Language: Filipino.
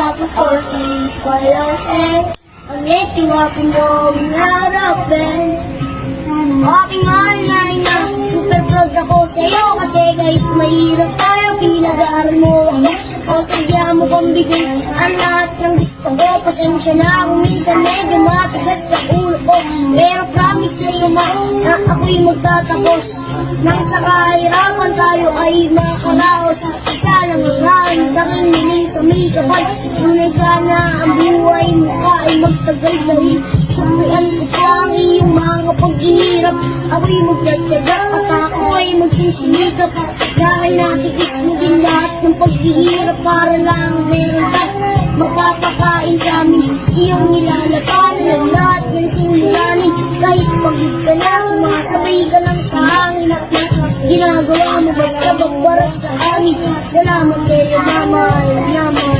pagkaporting palahin. Ang itiwapin mo ang harapin. Aking mahal na ina, super proud ako sa'yo. Kasi kahit mahirap tayo, pinag-aaral mo ako. O sadya mo kong bigyan ang lahat ng gusto ko. Pasensya na kung minsan medyo matigas sa ulo ko. Pero promise sa'yo ma, na ako'y magtatapos. Nang sa kahirapan tayo ay makaraos. Isa lang ang hahantakin niling sa may kapal. Tunay sana ang buhay mo ka ay magtagal na rin. Sumrian ko pa ang iyong mga paghihirap. Ako'y magdadyaga at ako ay magsisimikap. Dahil natiis mo din lahat ng paghihirap. Para lang meron ka mapapakain sa amin. Iyong nilalapanan ang lahat ng suliranin. Kahit pagod ka na, sumasabay ka lang sa hangin. At ginagawa mo basta magbaras sa amin. Salamat sa'yo, mama, naman.